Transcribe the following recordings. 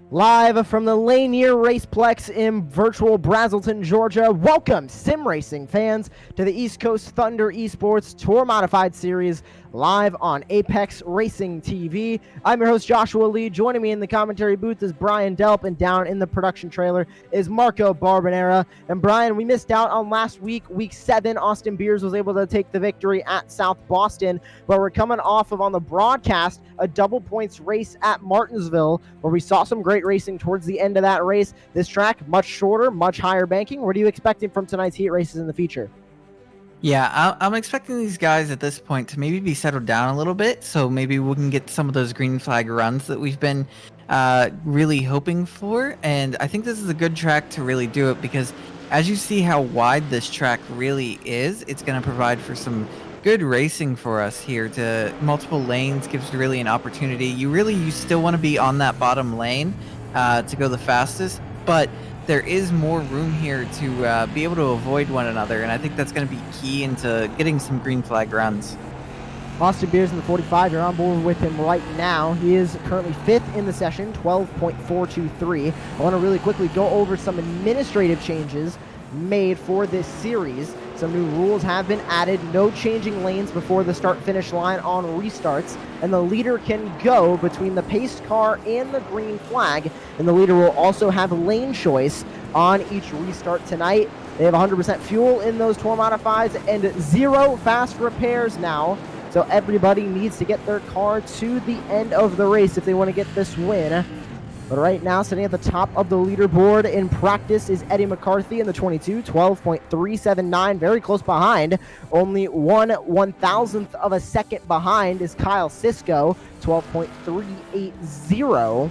Live from the Lanier Raceplex in virtual Brazelton, Georgia. Welcome, sim racing fans, to the East Coast Thunder eSports Tour Modified Series live on Apex Racing TV. I'm your host, Joshua Lee. Joining me in the commentary booth is Brian Delp, and down in the production trailer is Marco Barbanera. And Brian, we missed out on last week, week 7. Austin Beers was able to take the victory at South Boston, but we're coming off of, on the broadcast, a double points race at Martinsville, where we saw some great racing towards the end of that race. This track, much shorter, much higher banking. What are you expecting from tonight's heat races in the feature? Yeah, I'm expecting these guys at this point to maybe be settled down a little bit, so maybe we can get some of those green flag runs that we've been really hoping for. And I think this is a good track to really do it because as you see how wide this track really is, it's going to provide for some good racing for us here. To multiple lanes gives you really an opportunity. You still want to be on that bottom lane to go the fastest, but there is more room here to be able to avoid one another, and I think that's going to be key into getting some green flag runs. Austin Beers in the 45. You're on board with him right now. He is currently 5th in the session, 12.423. I want to really quickly go over some administrative changes made for this series. Some new rules have been added. No changing lanes before the start-finish line on restarts, and the leader can go between the paced car and the green flag, and the leader will also have lane choice on each restart tonight. They have 100% fuel in those tour modifieds and 0 fast repairs now, so everybody needs to get their car to the end of the race if they want to get this win. But right now, sitting at the top of the leaderboard in practice is Eddie McCarthy in the 22, 12.379, very close behind. Only 1/1000th of a second behind is Kyle Sisko, 12.380.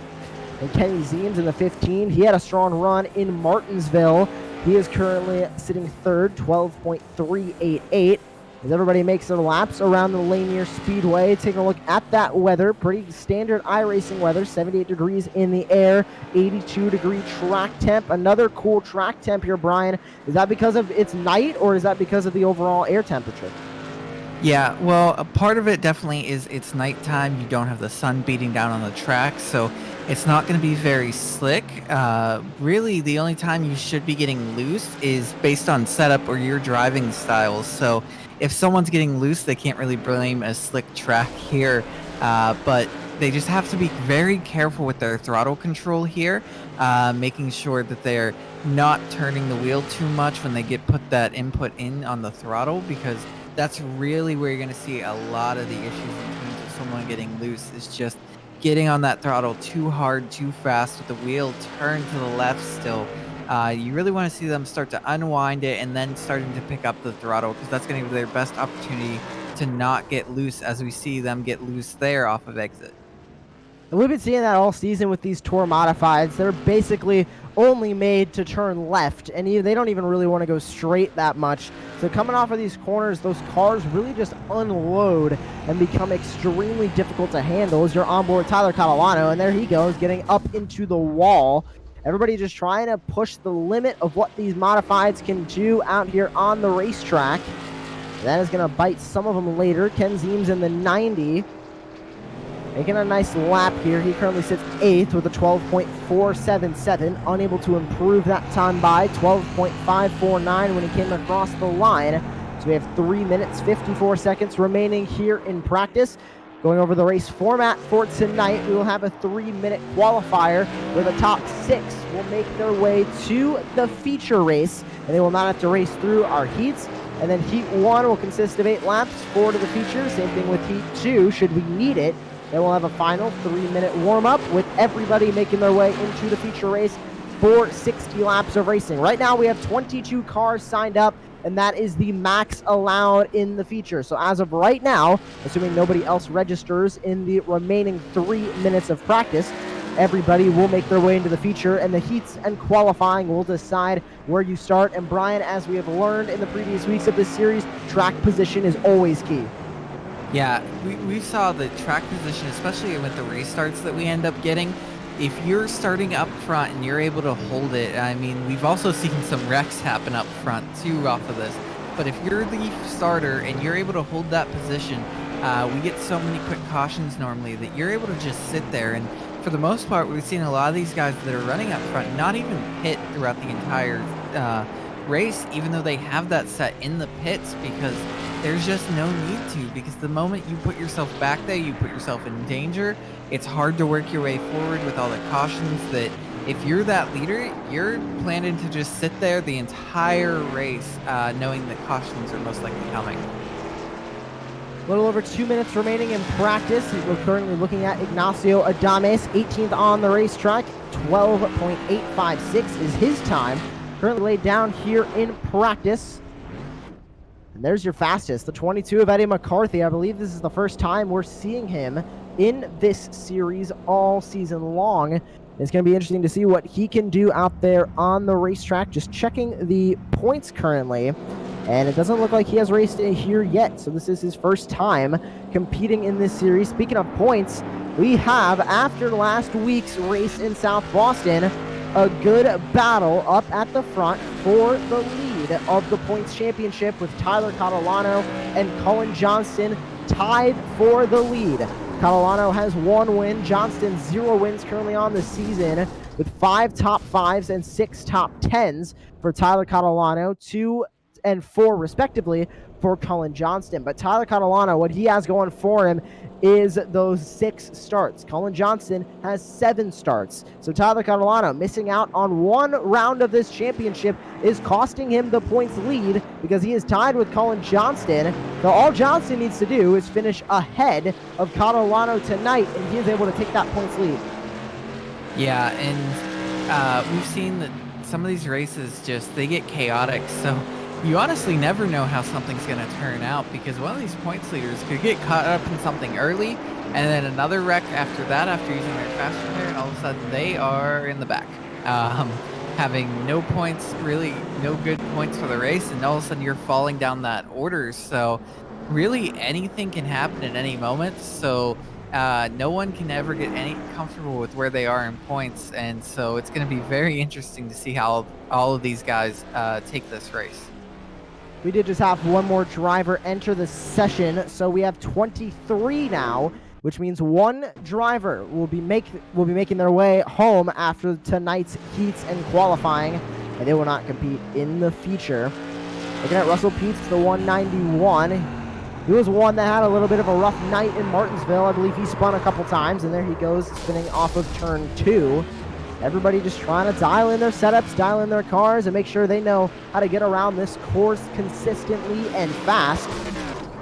And Kenny Zeems in the 15. He had a strong run in Martinsville. He is currently sitting third, 12.388. As everybody makes their laps around the Lanier Speedway, taking a look at that weather. Pretty standard iRacing weather, 78 degrees in the air, 82-degree track temp. Another cool track temp here, Brian. Is that because of it's night, or is that because of the overall air temperature? Yeah, well, a part of it definitely is it's nighttime. You don't have the sun beating down on the track, so it's not going to be very slick. Really, the only time you should be getting loose is based on setup or your driving styles. So if someone's getting loose, they can't really blame a slick track here, but they just have to be very careful with their throttle control here, making sure that they're not turning the wheel too much when they put that input in on the throttle, because that's really where you're going to see a lot of the issues in terms of someone getting loose, is just getting on that throttle too hard, too fast with the wheel turned to the left still. You really want to see them start to unwind it and then starting to pick up the throttle, because that's going to be their best opportunity to not get loose, as we see them get loose there off of exit. And we've been seeing that all season with these tour modifieds. They're basically only made to turn left, and they don't even really want to go straight that much. So coming off of these corners, those cars really just unload and become extremely difficult to handle. As you're on board Tyler Catalano, and there he goes, getting up into the wall. Everybody just trying to push the limit of what these modifieds can do out here on the racetrack. That is going to bite some of them later. Ken Zeems in the 90. Making a nice lap here. He currently sits 8th with a 12.477. Unable to improve that time by 12.549 when he came across the line. So we have 3 minutes, 54 seconds remaining here in practice. Going over the race format for tonight, we will have a 3-minute qualifier where the top 6 will make their way to the feature race, and they will not have to race through our heats. And then heat 1 will consist of 8 laps, 4 to the feature. Same thing with heat 2, should we need it. Then we'll have a final 3-minute warm-up with everybody making their way into the feature race for 60 laps of racing. Right now, we have 22 cars signed up, and that is the max allowed in the feature. So as of right now, assuming nobody else registers in the remaining 3 minutes of practice, everybody will make their way into the feature, and the heats and qualifying will decide where you start. And Brian, as we have learned in the previous weeks of this series, track position is always key. Yeah, we saw the track position, especially with the restarts that we end up getting. If you're starting up front and you're able to hold it, I mean, we've also seen some wrecks happen up front too off of this. But if you're the starter and you're able to hold that position, we get so many quick cautions normally that you're able to just sit there. And for the most part, we've seen a lot of these guys that are running up front not even pit throughout the entire race, even though they have that set in the pits, because there's just no need to, because the moment you put yourself back there, you put yourself in danger. It's hard to work your way forward with all the cautions that if you're that leader, you're planning to just sit there the entire race knowing that cautions are most likely coming. A little over 2 minutes remaining in practice. We're currently looking at Ignacio Adames, 18th on the racetrack. 12.856 is his time. Currently laid down here in practice. And there's your fastest, the 22 of Eddie McCarthy. I believe this is the first time we're seeing him in this series all season long. It's going to be interesting to see what he can do out there on the racetrack. Just checking the points currently. And it doesn't look like he has raced here yet. So this is his first time competing in this series. Speaking of points, we have, after last week's race in South Boston, a good battle up at the front for the lead of the points championship, with Tyler Catalano and Cullen Johnston tied for the lead. Catalano has 1 win, Johnston 0 wins currently on the season, with 5 top 5s and 6 top 10s for Tyler Catalano, 2 and 4 respectively for Cullen Johnston. But Tyler Catalano, what he has going for him is those 6 starts. Cullen Johnston has 7 starts. So Tyler Catalano missing out on 1 round of this championship is costing him the points lead, because he is tied with Cullen Johnston. So all Johnston needs to do is finish ahead of Catalano tonight, and he is able to take that points lead. Yeah, and we've seen that some of these races they get chaotic. So you honestly never know how something's going to turn out, because one of these points leaders could get caught up in something early, and then another wreck after that, after using their fast repair, and all of a sudden they are in the back, having no points, really no good points for the race, and all of a sudden you're falling down that order. So really anything can happen at any moment. So no one can ever get any comfortable with where they are in points, and so it's going to be very interesting to see how all of these guys take this race. We did just have 1 more driver enter the session, so we have 23 now, which means 1 driver will be making their way home after tonight's heats and qualifying, and they will not compete in the feature. Looking at Russell Peets, the 191. He was one that had a little bit of a rough night in Martinsville. I believe he spun a couple times, and there he goes, spinning off of turn 2. Everybody just trying to dial in their setups, dial in their cars, and make sure they know how to get around this course consistently and fast.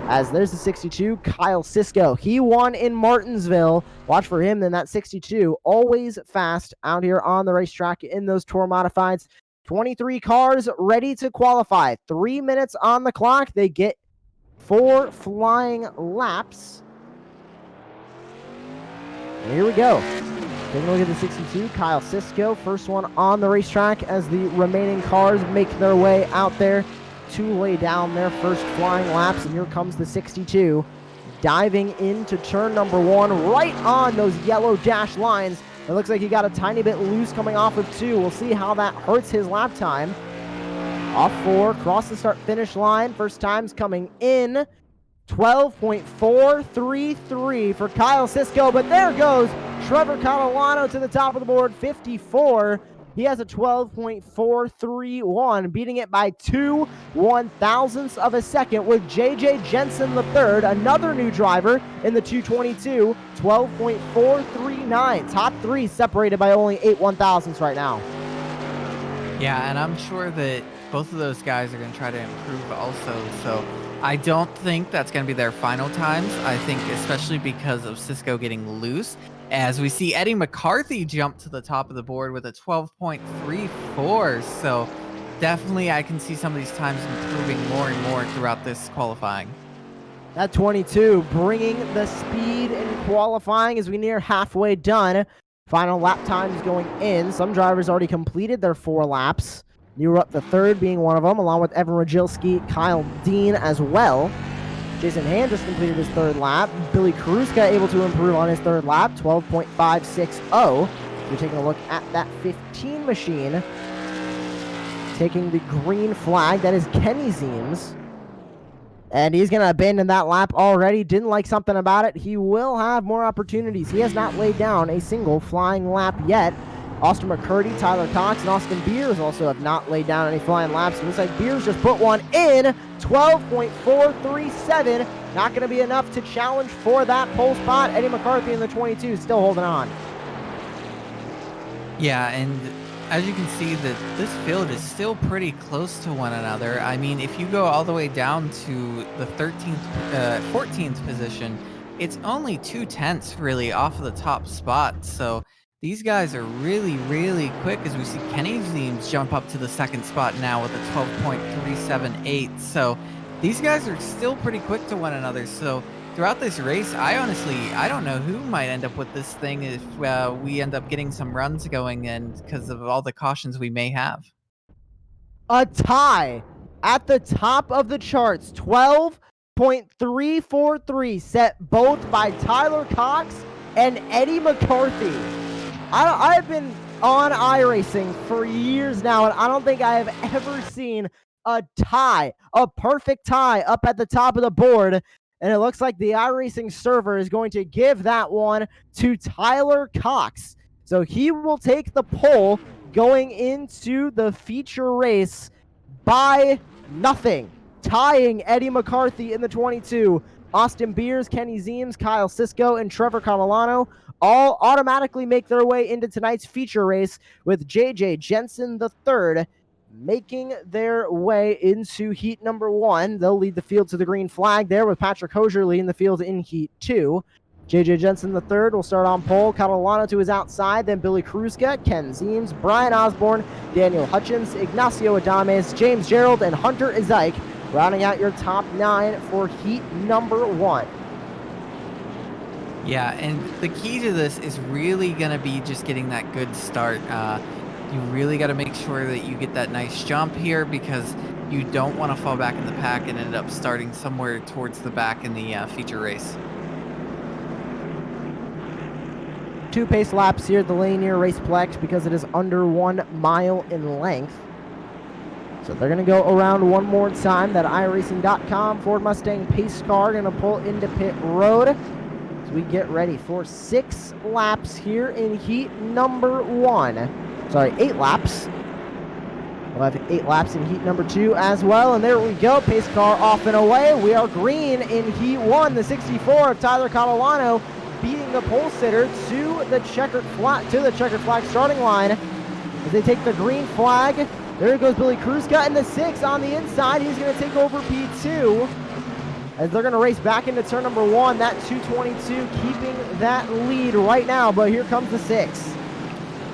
As there's the 62, Kyle Sisko. He won in Martinsville. Watch for him in that 62. Always fast out here on the racetrack in those Tour Modifieds. 23 cars ready to qualify. 3 minutes on the clock. They get 4 flying laps. And here we go. Taking a look at the 62, Kyle Sisko, first one on the racetrack as the remaining cars make their way out there to lay down their first flying laps. And here comes the 62, diving into turn number 1, right on those yellow dash lines. It looks like he got a tiny bit loose coming off of 2. We'll see how that hurts his lap time. Off 4, cross the start-finish line. First times coming in. 12.433 for Kyle Sisko, but there goes Trevor Catalano to the top of the board, 54. He has a 12.431, beating it by 2 1/1000ths of a second with JJ Jensen III, another new driver in the 222, 12.439. Top 3 separated by only 8 1/1000ths right now. Yeah, and I'm sure that both of those guys are going to try to improve also. So I don't think that's going to be their final times. I think especially because of Sisko getting loose, as we see Eddie McCarthy jump to the top of the board with a 12.34. So definitely I can see some of these times improving more and more throughout this qualifying. That 22 bringing the speed in qualifying as we near halfway done. Final lap times going in. Some drivers already completed their 4 laps. You were up the 3rd being one of them, along with Evan Rajilski, Kyle Dean as well. Jason Hand just completed his 3rd lap. Billy Karuska able to improve on his 3rd lap, 12.560. We're taking a look at that 15 machine. Taking the green flag, that is Kenny Zeems. And he's going to abandon that lap already. Didn't like something about it. He will have more opportunities. He has not laid down a single flying lap yet. Austin McCurdy, Tyler Cox, and Austin Beers also have not laid down any flying laps. It looks like Beers just put one in, 12.437. Not going to be enough to challenge for that pole spot. Eddie McCarthy in the 22 still holding on. Yeah, and as you can see, that this field is still pretty close to one another. I mean, if you go all the way down to the 14th position, it's only 2/10 really off of the top spot. So these guys are really, really quick, as we see Kenny Zeems jump up to the second spot now with a 12.378. So these guys are still pretty quick to one another. So throughout this race, I don't know who might end up with this thing if we end up getting some runs going, and because of all the cautions we may have. A tie at the top of the charts, 12.343, set both by Tyler Cox and Eddie McCarthy. I have been on iRacing for years now, and I don't think I have ever seen a tie, a perfect tie up at the top of the board. And it looks like the iRacing server is going to give that one to Tyler Cox. So he will take the pole going into the feature race by nothing, tying Eddie McCarthy in the 22. Austin Beers, Kenny Zeems, Kyle Sisko, and Trevor Catalano all automatically make their way into tonight's feature race, with JJ Jensen III making their way into heat number 1. They'll lead the field to the green flag there, with Patrick Hosier leading the field in heat 2. JJ Jensen III will start on pole. Catalano to his outside, then Billy Kruzka, Ken Zeems, Brian Osborne, Daniel Hutchins, Ignacio Adames, James Gerald, and Hunter Izaik, rounding out your top 9 for heat number 1. Yeah, and the key to this is really going to be just getting that good start. You really got to make sure that you get that nice jump here, because you don't want to fall back in the pack and end up starting somewhere towards the back in the feature race. 2 pace laps here at the Lanier Raceplex because it is under 1 mile in length. So they're going to go around one more time. That iRacing.com Ford Mustang pace car going to pull into pit road as we get ready for 6 laps here in heat number 1. Sorry, 8 laps. We'll have 8 laps in heat number 2 as well. And there we go. Pace car off and away. We are green in heat 1. The 64 of Tyler Catalano beating the pole sitter to the checkered flag starting line as they take the green flag. There goes Billy Kruzka in the 6 on the inside. He's going to take over P2 as they're going to race back into turn number 1. That 222 keeping that lead right now, but here comes the 6.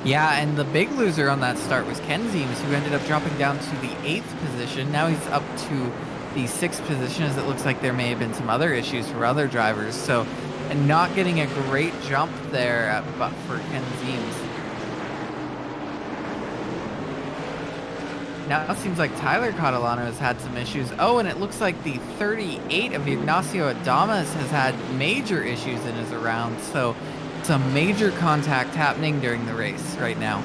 Yeah, and the big loser on that start was Ken Zeems, who ended up dropping down to the 8th position. Now he's up to the 6th position, as it looks like there may have been some other issues for other drivers. So, and not getting a great jump there, but for Ken Zeems. Now it seems like Tyler Catalano has had some issues. Oh, and it looks like the 38 of Ignacio Adames has had major issues in his around. So some major contact happening during the race right now.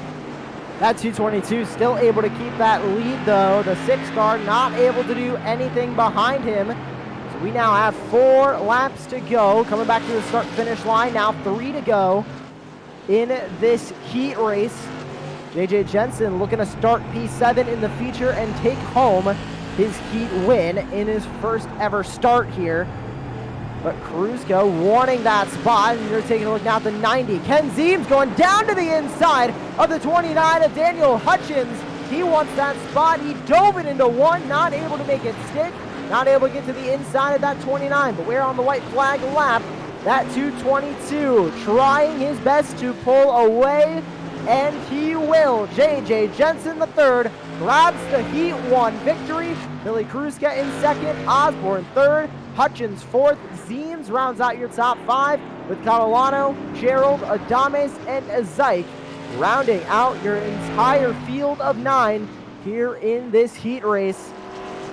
That 222 still able to keep that lead, though. The 6 car not able to do anything behind him. So we now have 4 laps to go. Coming back to the start-finish line. Now 3 to go in this heat race. JJ Jensen looking to start P7 in the feature and take home his heat win in his first ever start here. But Kruzka warning that spot, and you're taking a look now at the 90. Ken Zeems going down to the inside of the 29 of Daniel Hutchins. He wants that spot. He dove it into 1, not able to make it stick, not able to get to the inside of that 29. But we're on the white flag lap. That 222 trying his best to pull away, and he will. JJ Jensen III grabs the Heat 1 victory. Billy Kruzka in 2nd, Osborne 3rd, Hutchins 4th. Zeems rounds out your top 5 with Catalano, Gerald, Adames, and Izaik rounding out your entire field of 9 here in this heat race.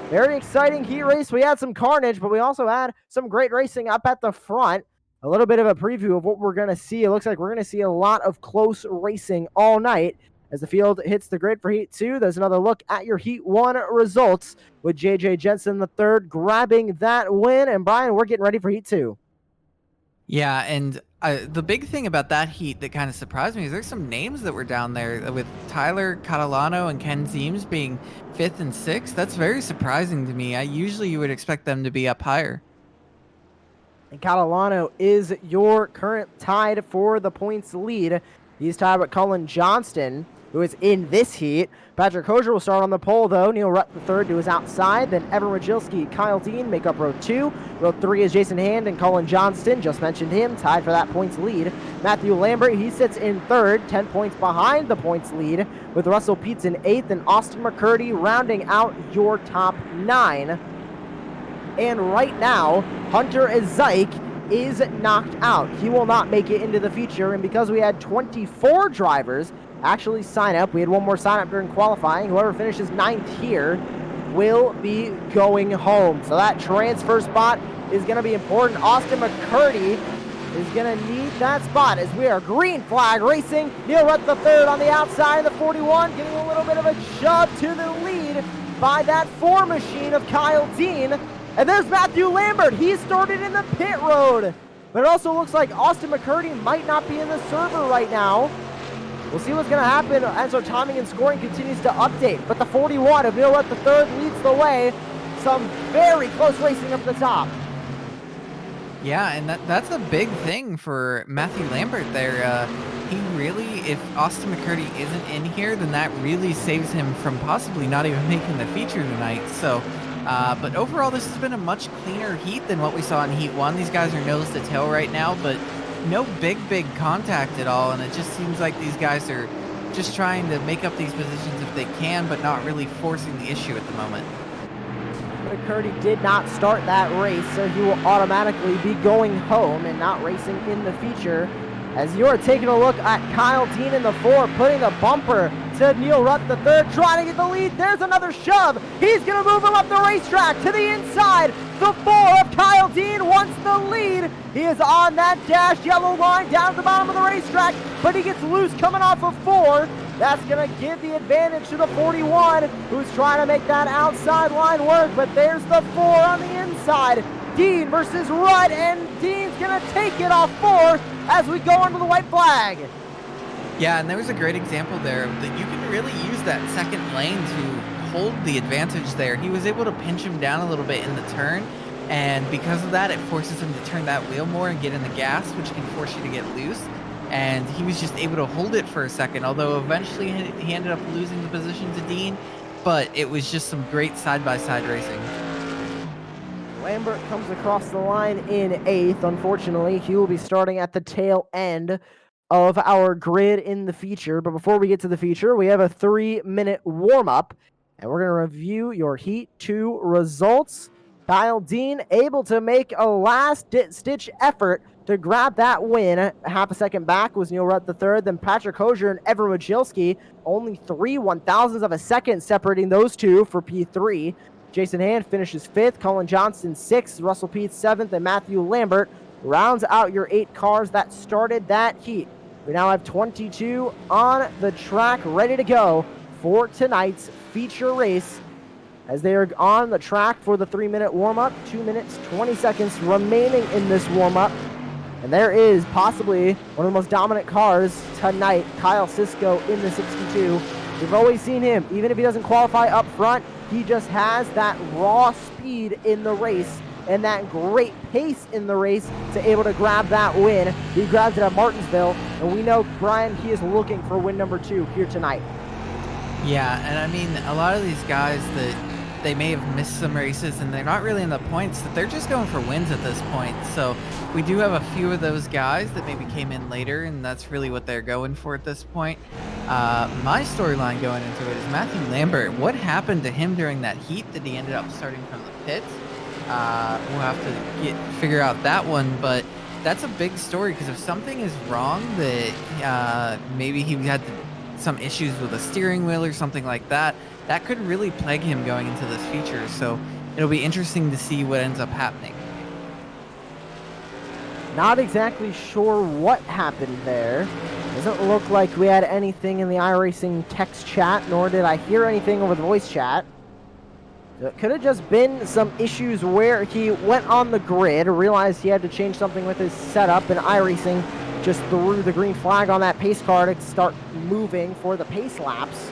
Very exciting heat race. We had some carnage, but we also had some great racing up at the front. A little bit of a preview of what we're going to see. It looks like we're going to see a lot of close racing all night As the field hits the grid for Heat 2, there's another look at your Heat 1 results with JJ Jensen III grabbing that win. And Brian, we're getting ready for Heat 2. Yeah, and the big thing about that heat that kind of surprised me is there's some names that were down there with Tyler Catalano and Ken Zeems being 5th and 6th. That's very surprising to me. Usually you would expect them to be up higher. And Catalano is your current tied for the points lead. He's tied with Cullen Johnston, who is in this heat. Patrick Hosier will start on the pole, though. Neil Rutt III to his outside. Then Evan Rajilski, Kyle Dean make up row 2. Row 3 is Jason Hand and Cullen Johnston. Just mentioned him, tied for that points lead. Matthew Lambert, he sits in 3rd, 10 points behind the points lead, with Russell Peets in 8th and Austin McCurdy rounding out your top 9. And right now, Hunter Ezeik is knocked out. He will not make it into the feature, and because we had 24 drivers actually sign up, we had one more sign up during qualifying, whoever finishes 9th here will be going home. So that transfer spot is going to be important. Austin McCurdy is going to need that spot as we are green flag racing. Neil Rutt III on the outside of the 41, getting a little bit of a shove to the lead by that 4 machine of Kyle Dean. And there's Matthew Lambert. He started in the pit road. But it also looks like Austin McCurdy might not be in the server right now. We'll see what's going to happen as our timing and scoring continues to update. But the 41 of Neil Rutt III leads the way. Some very close racing up the top. Yeah, and that's a big thing for Matthew Lambert there. He really, if Austin McCurdy isn't in here, then that really saves him from possibly not even making the feature tonight. So, but overall, this has been a much cleaner heat than what we saw in Heat 1. These guys are nose to tail right now, but no big contact at all. And it just seems like these guys are just trying to make up these positions if they can, but not really forcing the issue at the moment. McCurdy did not start that race, so he will automatically be going home and not racing in the feature. As you're taking a look at Kyle Dean in the 4, putting a bumper to Neil Rutt III, trying to get the lead. There's another shove. He's going to move him up the racetrack to the inside. The 4 of Kyle Dean wants the lead. He is on that dashed yellow line down at the bottom of the racetrack, but he gets loose coming off of 4. That's going to give the advantage to the 41, who's trying to make that outside line work, but there's the 4 on the inside. Dean versus Rutt, and Dean's going to take it off 4 as we go under the white flag. Yeah, and there was a great example there that you can really use that second lane to hold the advantage there. He was able to pinch him down a little bit in the turn, and because of that, it forces him to turn that wheel more and get in the gas, which can force you to get loose. And he was just able to hold it for a second, although eventually he ended up losing the position to Dean, but it was just some great side-by-side racing. Lambert comes across the line in 8th. Unfortunately, he will be starting at the tail end of our grid in the feature. But before we get to the feature, we have a 3-minute warm-up, and we're going to review your Heat 2 results. Kyle Dean able to make a last-ditch effort to grab that win. Half a second back was Neil Rutt III, then Patrick Hosier and Evan Wojcicki. Only 3 1,000ths of a second separating those two for P3. Jason Hand finishes 5th, Cullen Johnston 6th, Russell Peets 7th, and Matthew Lambert rounds out your 8 cars that started that heat. We now have 22 on the track ready to go for tonight's feature race as they are on the track for the 3-minute warm-up. 2 minutes, 20 seconds remaining in this warm-up. And there is possibly one of the most dominant cars tonight, Kyle Sisko in the 62. We've always seen him, even if he doesn't qualify up front, he just has that raw speed in the race and that great pace in the race to able to grab that win. He grabbed it at Martinsville, and we know, Brian, he is looking for win number 2 here tonight. Yeah, and I mean, a lot of these guys that they may have missed some races and they're not really in the points, that they're just going for wins at this point. So we do have a few of those guys that maybe came in later, and that's really what they're going for at this point. My storyline going into it is Matthew Lambert. What happened to him during that heat that he ended up starting from the pits? We'll have to figure out that one, but that's a big story because if something is wrong, that maybe he had some issues with a steering wheel or something like that, that could really plague him going into this feature. So it'll be interesting to see what ends up happening. Not exactly sure what happened there. Doesn't look like we had anything in the iRacing text chat, nor did I hear anything over the voice chat. So it could have just been some issues where he went on the grid, realized he had to change something with his setup, and iRacing just threw the green flag on that pace car to start moving for the pace laps.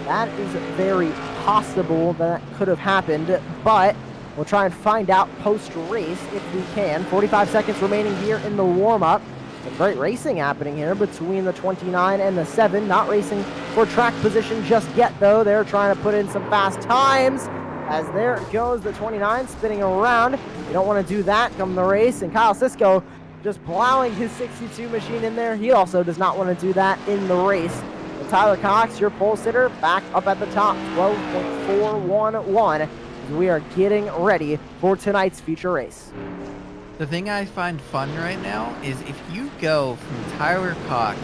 That is very possible that could have happened, but we'll try and find out post-race if we can. 45 seconds remaining here in the warm-up. Some great racing happening here between the 29 and the 7. Not racing for track position just yet, though. They're trying to put in some fast times. As there goes the 29 spinning around. You don't want to do that come the race. And Kyle Sisko just plowing his 62 machine in there. He also does not want to do that in the race. And Tyler Cox, your pole sitter, back up at the top, 12.411. We are getting ready for tonight's feature race. The thing I find fun right now is if you go from Tyler Cox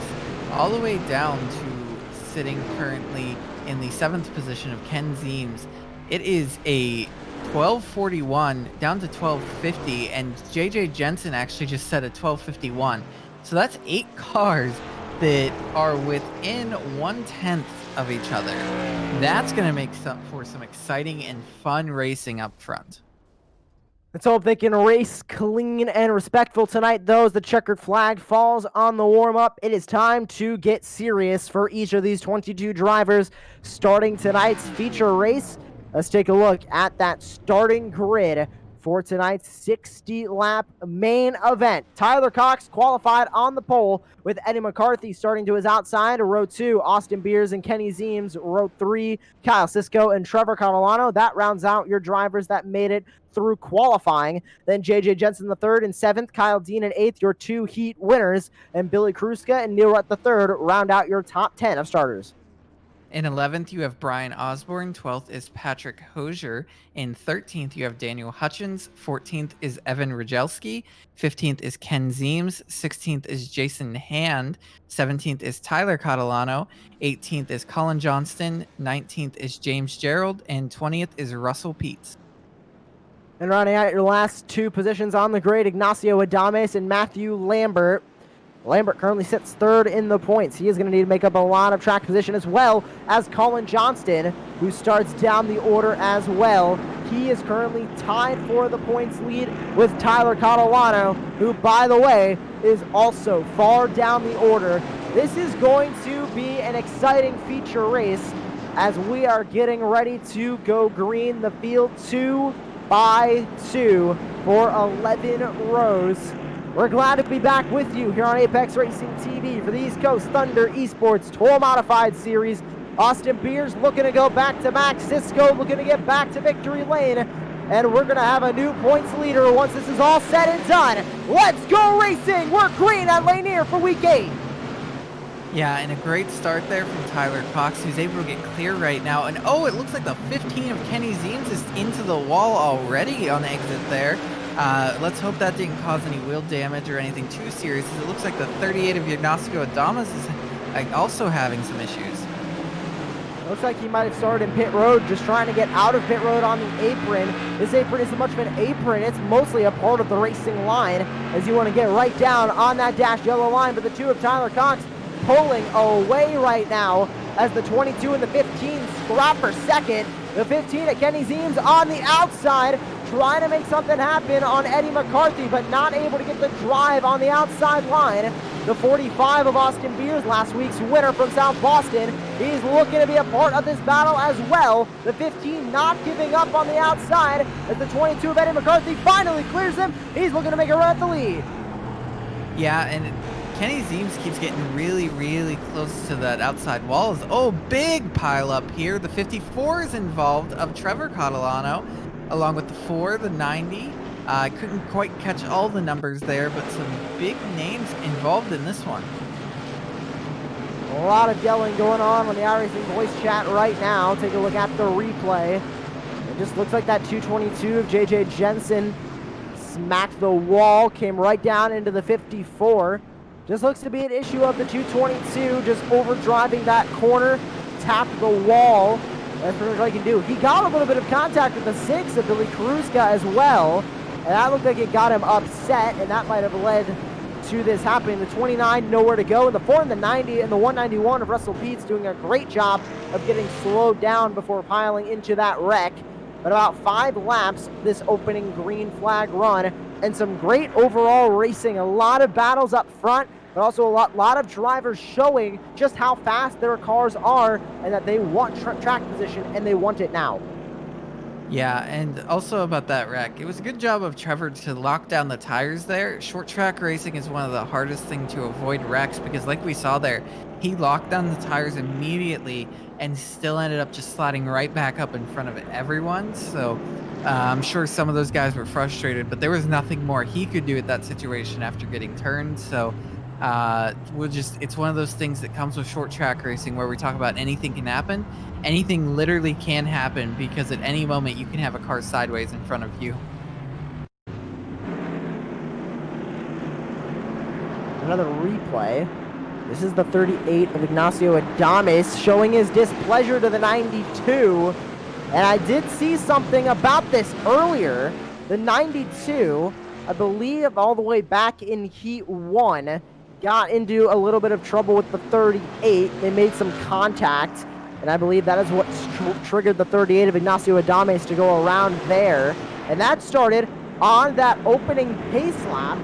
all the way down to sitting currently in the 7th position of Ken Zeems, it is a 1241 down to 1250, and JJ Jensen actually just set a 1251. So that's 8 cars that are within 1/10 of each other. That's going to make for some exciting and fun racing up front. Let's hope they can race clean and respectful tonight, though, as the checkered flag falls on the warm-up. It is time to get serious for each of these 22 drivers starting tonight's feature race. Let's take a look at that starting grid for tonight's 60-lap main event. Tyler Cox qualified on the pole with Eddie McCarthy starting to his outside. Row 2, Austin Beers and Kenny Zeems. Row 3, Kyle Sisko and Trevor Catalano. That rounds out your drivers that made it through qualifying. Then JJ Jensen the third and 7th, Kyle Dean in 8th, your 2 heat winners, and Billy Kruska and Neil Rutt the third round out your top 10 of starters. In 11th, you have Brian Osborne. 12th is Patrick Hosier. In 13th, you have Daniel Hutchins. 14th is Evan Rajelski. 15th is Ken Zeems. 16th is Jason Hand. 17th is Tyler Catalano. 18th is Colin Johnston. 19th is James Gerald. And 20th is Russell Peets. And rounding out your last 2 positions on the grid, Ignacio Adames and Matthew Lambert. Lambert currently sits 3rd in the points. He is going to need to make up a lot of track position, as well as Colin Johnston, who starts down the order as well. He is currently tied for the points lead with Tyler Catalano, who, by the way, is also far down the order. This is going to be an exciting feature race as we are getting ready to go green the field 2 by 2 for 11 rows. We're glad to be back with you here on Apex Racing TV for the East Coast Thunder eSports Tour Modified Series. Austin Beers looking to go back-to-back. Sisko looking to get back to victory lane. And we're going to have a new points leader once this is all said and done. Let's go racing! We're green at Lanier for week 8. Yeah, and a great start there from Tyler Cox, who's able to get clear right now. And oh, it looks like the 15 of Kenny Zeems is into the wall already on the exit there. Let's hope that didn't cause any wheel damage or anything too serious, as it looks like the 38 of Ignacio Adames is also having some issues. Looks like he might have started in pit road, just trying to get out of pit road on the apron. This apron isn't much of an apron, it's mostly a part of the racing line, as you want to get right down on that dashed yellow line. But the 2 of Tyler Cox pulling away right now, as the 22 and the 15 scrap for second. The 15 of Kenny Zeems on the outside, trying to make something happen on Eddie McCarthy, but not able to get the drive on the outside line. The 45 of Austin Beers, last week's winner from South Boston, he's looking to be a part of this battle as well. The 15 not giving up on the outside, as the 22 of Eddie McCarthy finally clears him. He's looking to make a run at the lead. Yeah, and Kenny Zeems keeps getting really, really close to that outside wall. Oh, big pile up here. The 54 is involved of Trevor Catalano, along with the 4, the 90. I couldn't quite catch all the numbers there, but some big names involved in this one. A lot of yelling going on the iRacing voice chat right now. Take a look at the replay. It just looks like that 222 of JJ Jensen smacked the wall, came right down into the 54. Just looks to be an issue of the 222 just overdriving that corner, tapped the wall. That's pretty much all he can do. He got a little bit of contact with the 6 of Billy Kruska as well, and that looked like it got him upset, and that might have led to this happening. The 29, nowhere to go. And the 4 and the 90 and the 191 of Russell Peets doing a great job of getting slowed down before piling into that wreck. But about 5 laps this opening green flag run, and some great overall racing. A lot of battles up front, but also a lot of drivers showing just how fast their cars are and that they want track position, and they want it now. Yeah, and also about that wreck, it was a good job of Trevor to lock down the tires there. Short track racing is one of the hardest things to avoid wrecks because like we saw there, he locked down the tires immediately and still ended up just sliding right back up in front of everyone. So I'm sure some of those guys were frustrated, but there was nothing more he could do at that situation after getting turned. So it's one of those things that comes with short track racing where we talk about anything can happen. Anything literally can happen because at any moment you can have a car sideways in front of you. Another replay. This is the 38 of Ignacio Adames showing his displeasure to the 92. And I did see something about this earlier. The 92, I believe all the way back in Heat 1, got into a little bit of trouble with the 38. They made some contact, and I believe that is what triggered the 38 of Ignacio Adames to go around there. And that started on that opening pace lap.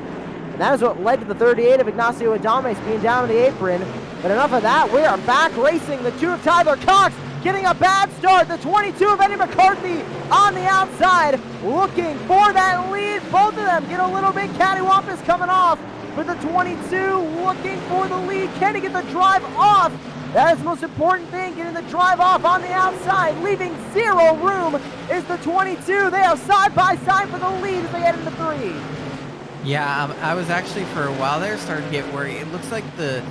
And that is what led to the 38 of Ignacio Adames being down on the apron. But enough of that. We are back racing. The 2 of Tyler Cox getting a bad start. The 22 of Eddie McCarthy on the outside looking for that lead. Both of them get a little bit cattywampus coming off. But the 22 looking for the lead. Can he get the drive off? That is the most important thing, getting the drive off on the outside, leaving 0 room is the 22. They are side by side for the lead as they head into 3. Yeah, I was actually for a while there starting to get worried. It looks like the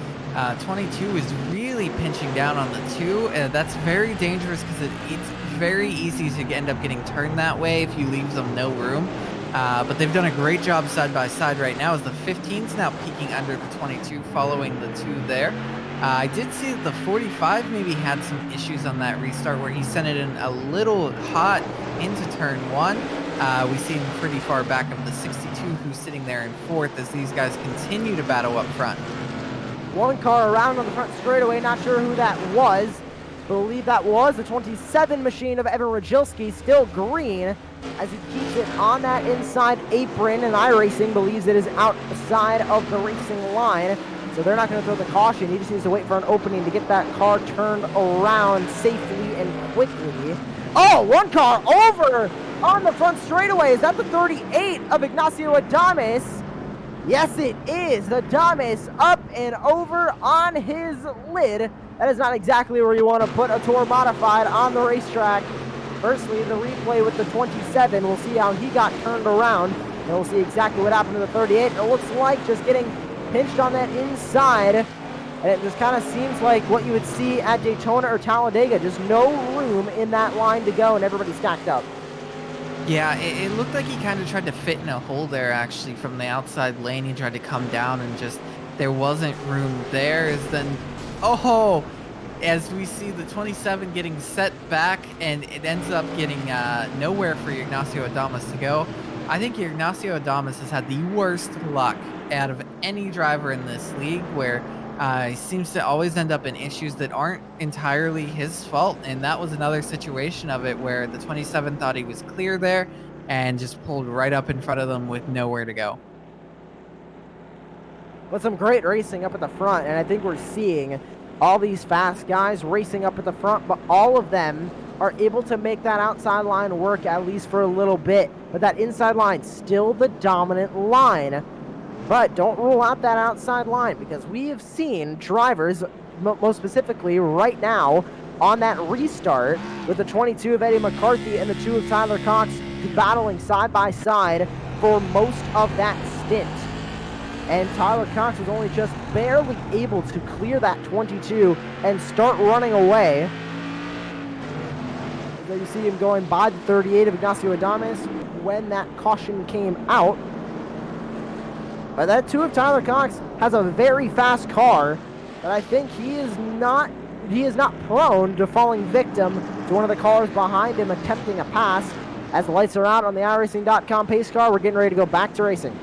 22 is really pinching down on the 2. That's very dangerous because it's very easy to end up getting turned that way if you leave them no room. But they've done a great job side by side right now as the 15's now peeking under the 22 following the 2 there. I did see that the 45 maybe had some issues on that restart where he sent it in a little hot into turn 1. We see him pretty far back of the 62 who's sitting there in 4th as these guys continue to battle up front. 1 car around on the front straightaway, not sure who that was. Believe that was the 27 machine of Evan Rajilski, still green, as he keeps it on that inside apron, and iRacing believes it is outside of the racing line. So they're not going to throw the caution. He just needs to wait for an opening to get that car turned around safely and quickly. Oh, 1 car over on the front straightaway. Is that the 38 of Ignacio Adames? Yes, it is. The Adames up and over on his lid. That is not exactly where you want to put a Tour Modified on the racetrack. Firstly, the replay with the 27. We'll see how he got turned around. And we'll see exactly what happened to the 38. It looks like just getting pinched on that inside. And it just kind of seems like what you would see at Daytona or Talladega. Just no room in that line to go and everybody stacked up. Yeah, it looked like he kind of tried to fit in a hole there actually from the outside lane. He tried to come down and just, there wasn't room there. As we see the 27 getting set back and it ends up getting nowhere for Ignacio Adames to go. I think Ignacio Adames has had the worst luck out of any driver in this league where he seems to always end up in issues that aren't entirely his fault. And that was another situation of it where the 27 thought he was clear there and just pulled right up in front of them with nowhere to go. But some great racing up at the front, and I think we're seeing all these fast guys racing up at the front, but all of them are able to make that outside line work at least for a little bit. But that inside line, still the dominant line. But don't rule out that outside line, because we have seen drivers, most specifically right now, on that restart with the 22 of Eddie McCarthy and the 2 of Tyler Cox battling side by side for most of that stint. And Tyler Cox was only just barely able to clear that 22 and start running away. So you see him going by the 38 of Ignacio Adames when that caution came out. But that 2 of Tyler Cox has a very fast car, but I think he is not prone to falling victim to one of the cars behind him attempting a pass. As the lights are out on the iRacing.com pace car, we're getting ready to go back to racing.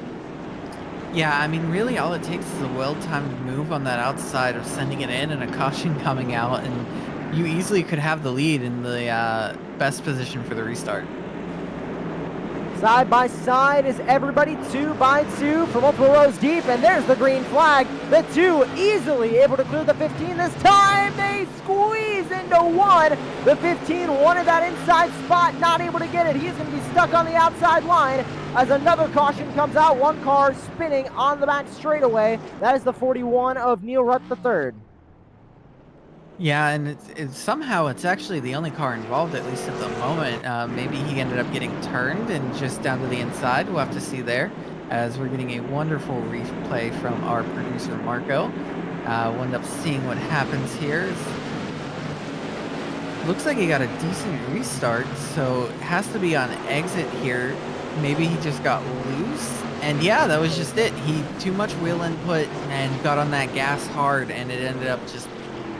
Yeah, I mean, really all it takes is a well-timed move on that outside of sending it in and a caution coming out, and you easily could have the lead in the best position for the restart. Side by side is everybody 2 by 2 for multiple rows deep, and there's the green flag. The 2 easily able to clear the 15 this time. They squeeze into 1. The 15 wanted that inside spot, not able to get it. He's going to be stuck on the outside line as another caution comes out. One car spinning on the back straightaway. That is the 41 of Neil Rutt III. Yeah, and it's somehow it's actually the only car involved, at least at the moment. Maybe he ended up getting turned and just down to the inside. We'll have to see there, as we're getting a wonderful replay from our producer, Marco. We'll end up seeing what happens here. Looks like he got a decent restart, so it has to be on exit here. Maybe he just got loose. And yeah, that was just it. He too much wheel input and got on that gas hard, and it ended up just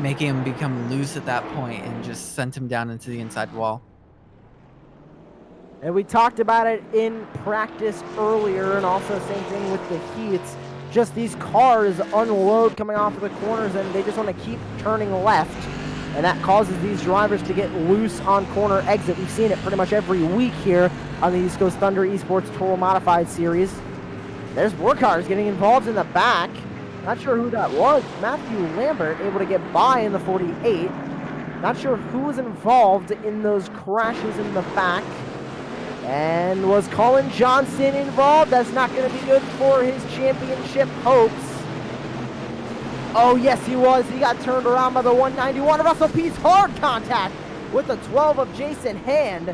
making him become loose at that point and just sent him down into the inside wall. And we talked about it in practice earlier, and also same thing with the heats. Just these cars unload coming off of the corners, and they just want to keep turning left. And that causes these drivers to get loose on corner exit. We've seen it pretty much every week here on the East Coast Thunder eSports Total Modified Series. There's more cars getting involved in the back. Not sure who that was. Matthew Lambert able to get by in the 48. Not sure who was involved in those crashes in the back. And was Colin Johnston involved? That's not going to be good for his championship hopes. Oh, yes, he was. He got turned around by the 191. Russell Peace, hard contact with the 12 of Jason Hand.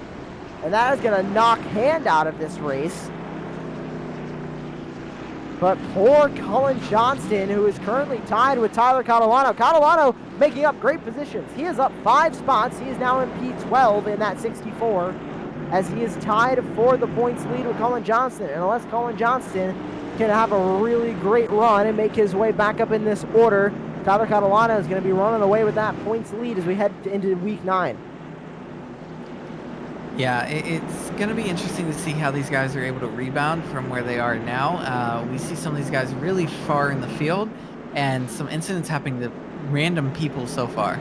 And that is going to knock Hand out of this race. But poor Colin Johnston, who is currently tied with Tyler Catalano. Catalano making up great positions. He is up 5 spots. He is now in P12 in that 64, as he is tied for the points lead with Colin Johnston. And unless Colin Johnston can have a really great run and make his way back up in this order, Tyler Catalano is going to be running away with that points lead as we head into week 9. Yeah, it's going to be interesting to see how these guys are able to rebound from where they are now. We see some of these guys really far in the field, and some incidents happening to random people so far.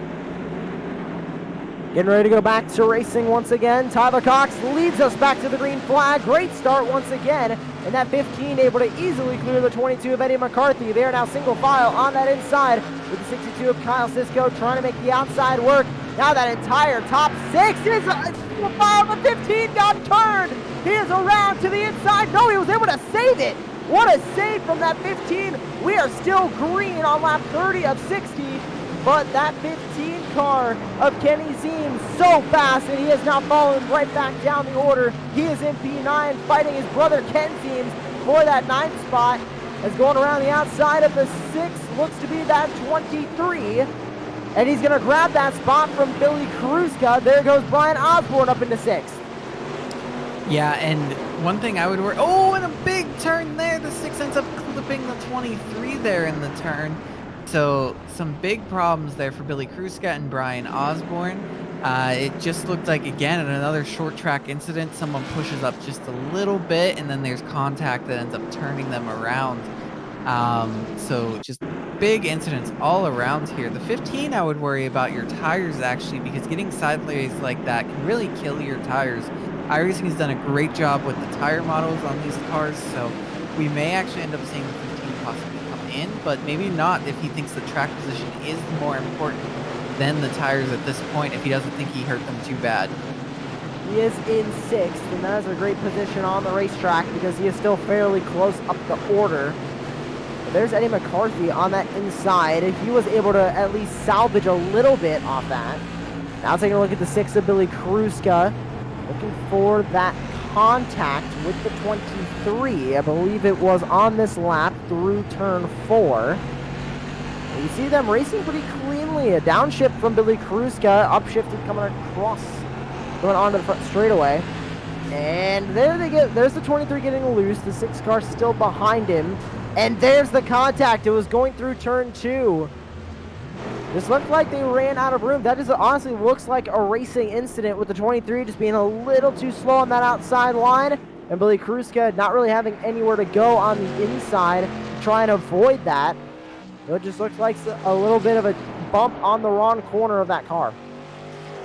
Getting ready to go back to racing once again. Tyler Cox leads us back to the green flag. Great start once again. And that 15 able to easily clear the 22 of Eddie McCarthy. They are now single file on that inside with the 62 of Kyle Sisko trying to make the outside work. Now that entire top 6 is single file. The 15 got turned. He is around to the inside. No, he was able to save it. What a save from that 15. We are still green on lap 30 of 60. But that 15 car of Kenny Zeems so fast, and he has now fallen right back down the order. He is in P9 fighting his brother Ken Zeems for that 9th spot. As going around the outside of the 6 looks to be that 23. And he's going to grab that spot from Billy Karuska. There goes Brian Osborne up into 6th. Yeah, and one thing I would worry... Oh, and a big turn there. The 6 ends up clipping the 23 there in the turn. So some big problems there for Billy Kruska and Brian Osborne. It just looked like, again, in another short track incident, someone pushes up just a little bit, and then there's contact that ends up turning them around. So just big incidents all around here. The 15, I would worry about your tires, actually, because getting sideways like that can really kill your tires. iRacing has done a great job with the tire models on these cars, so we may actually end up seeing the 15 possibly in, but maybe not if he thinks the track position is more important than the tires at this point, if he doesn't think he hurt them too bad. He is in 6th, and that is a great position on the racetrack because he is still fairly close up the order. But there's Eddie McCarthy on that inside. He was able to at least salvage a little bit off that. Now taking a look at the 6 of Billy Karuska, looking for that contact with the 23. I believe it was on this lap through turn 4. You see them racing pretty cleanly. A downshift from Billy Karuska, upshifted coming across, going onto the front straightaway. And there they get. There's the 23 getting loose. The 6 car still behind him. And there's the contact. It was going through turn 2. This looked like they ran out of room. That just honestly looks like a racing incident with the 23 just being a little too slow on that outside line. and Billy Kruska not really having anywhere to go on the inside to try and avoid that. It just looks like a little bit of a bump on the wrong corner of that car.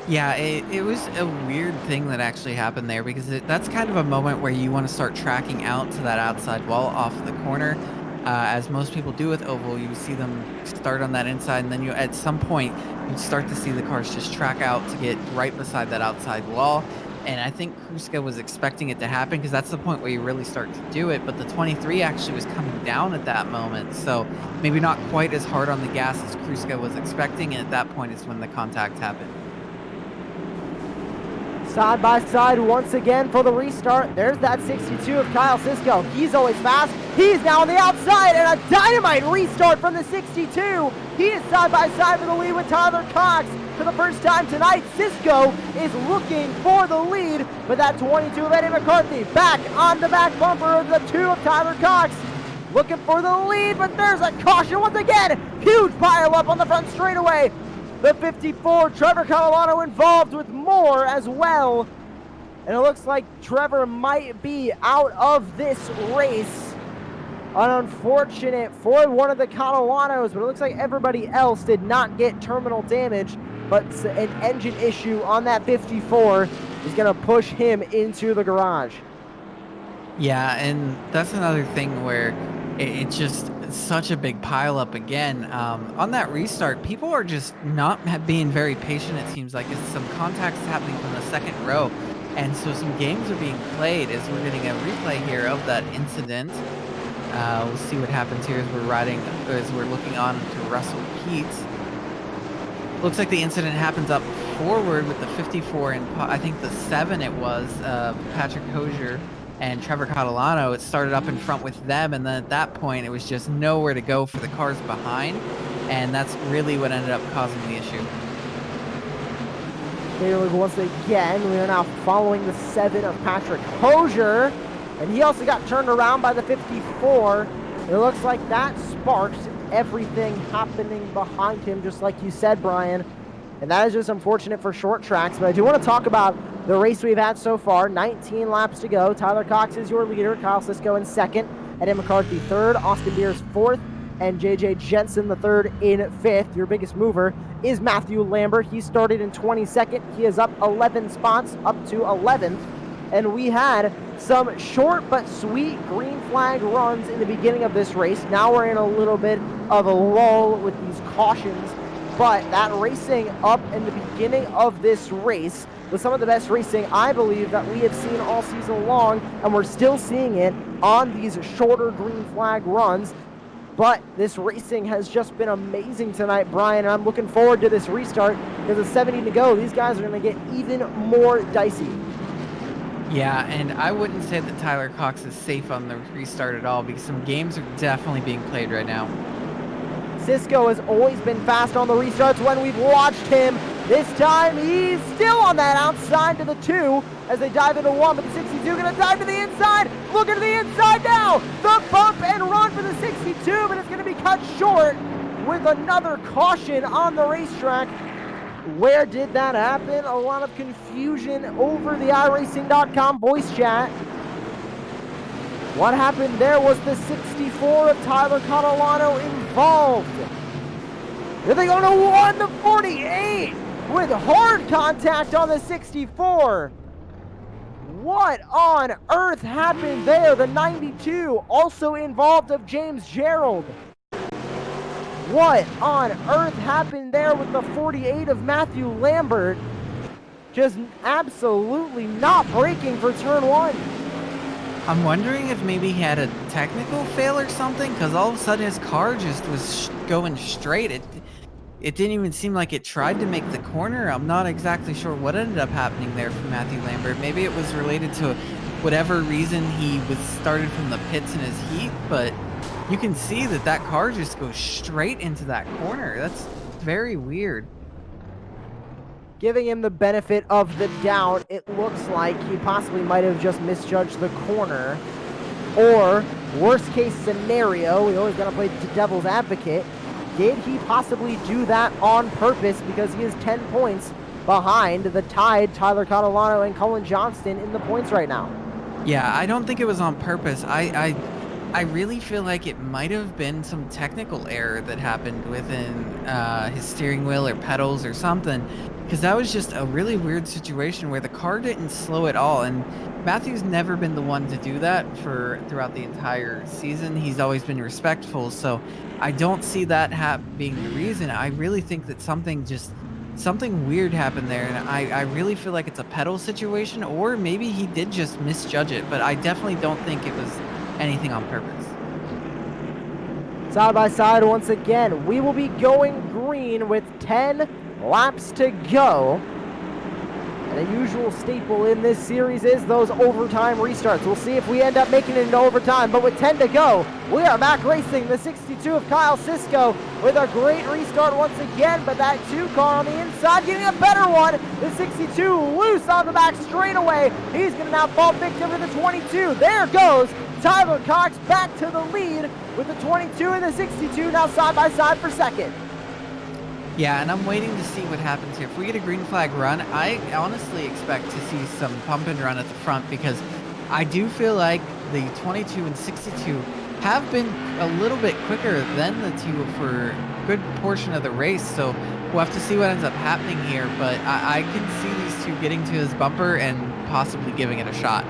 Yeah, it was a weird thing that actually happened there because that's kind of a moment where you want to start tracking out to that outside wall off the corner. As most people do with oval, you see them start on that inside, and then you at some point you start to see the cars just track out to get right beside that outside wall. And I think Kruska was expecting it to happen because that's the point where you really start to do it. But the 23 actually was coming down at that moment, so maybe not quite as hard on the gas as Kruska was expecting. And at that point is when the contact happened. Side by side once again for the restart. There's that 62 of Kyle Cisco. He's always fast. He's now on the outside, and a dynamite restart from the 62. He is side by side for the lead with Tyler Cox. For the first time tonight, Cisco is looking for the lead, but that 22 of Eddie McCarthy back on the back bumper of the 2 of Tyler Cox. Looking for the lead, but there's a caution once again. Huge pile up on the front straightaway. The 54, Trevor Catalano involved with more as well. And it looks like Trevor might be out of this race. Unfortunate for one of the Catalanos, but it looks like everybody else did not get terminal damage. But an engine issue on that 54 is going to push him into the garage. Yeah, and that's another thing where it's just such a big pile up again. On that restart, people are just not being very patient, it seems like. It's some contacts happening from the second row. And so some games are being played as we're getting a replay here of that incident. We'll see what happens here as we're looking on to Russell Keats. Looks like the incident happens up forward with the 54 and I think the 7 it was, Patrick Hosier and Trevor Catalano. It started up in front with them, and then at that point it was just nowhere to go for the cars behind, and that's really what ended up causing the issue. Once again, we are now following the 7 of Patrick Hosier, and he also got turned around by the 54. It looks like that sparks everything happening behind him, just like you said, Brian. And that is just unfortunate for short tracks. But I do want to talk about the race we've had so far. 19 laps to go. Tyler Cox is your leader. Kyle Cisco in second. Eddie McCarthy third. Austin Beers fourth. And JJ Jensen the third in fifth. Your biggest mover is Matthew Lambert. He started in 22nd. He is up 11 spots, up to 11th. And we had some short but sweet green flag runs in the beginning of this race. Now we're in a little bit of a lull with these cautions. But that racing up in the beginning of this race was some of the best racing, I believe, that we have seen all season long, and we're still seeing it on these shorter green flag runs. But this racing has just been amazing tonight, Brian, and I'm looking forward to this restart because with 70 to go, these guys are going to get even more dicey. Yeah, and I wouldn't say that Tyler Cox is safe on the restart at all because some games are definitely being played right now. Cisco has always been fast on the restarts when we've watched him. This time, he's still on that outside to the 2 as they dive into 1, but the 62 going to dive to the inside. Looking to the inside now. The bump and run for the 62, but it's going to be cut short with another caution on the racetrack. Where did that happen? A lot of confusion over the iRacing.com voice chat. What happened there was the 64 of Tyler Catalano involved. Here they go to 1 to 48 with hard contact on the 64. What on earth happened there? The 92 also involved of James Gerald. What on earth happened there with the 48 of Matthew Lambert? Just absolutely not braking for turn 1. I'm wondering if maybe he had a technical fail or something, because all of a sudden his car just was going straight. It didn't even seem like it tried to make the corner. I'm not exactly sure what ended up happening there for Matthew Lambert. Maybe it was related to whatever reason he was started from the pits in his heat, but you can see that that car just goes straight into that corner. That's very weird. Giving him the benefit of the doubt, it looks like he possibly might have just misjudged the corner. Or, worst case scenario, we always got to play devil's advocate. Did he possibly do that on purpose because he is 10 points behind the tied Tyler Catalano and Cullen Johnston in the points right now? Yeah, I don't think it was on purpose. I really feel like it might have been some technical error that happened within his steering wheel or pedals or something, because that was just a really weird situation where the car didn't slow at all. And Matthew's never been the one to do that for throughout the entire season. He's always been respectful, so I don't see that being the reason. I really think that something weird happened there, and I really feel like it's a pedal situation, or maybe he did just misjudge it, but I definitely don't think it was anything on purpose. Side by side once again. We will be going green with 10 laps to go. And a usual staple in this series is those overtime restarts. We'll see if we end up making it into overtime, but with 10 to go, we are back racing the 62 of Kyle Sisko with a great restart once again, but that 2 car on the inside getting a better one. The 62 loose on the back straightaway. He's going to now fall victim to the 22. There goes Tyler Cox back to the lead with the 22 and the 62 now side by side for second. Yeah, and I'm waiting to see what happens here. If we get a green flag run, I honestly expect to see some pump and run at the front, because I do feel like the 22 and 62 have been a little bit quicker than the 2 for a good portion of the race. So we'll have to see what ends up happening here, but I can see these 2 getting to his bumper and possibly giving it a shot.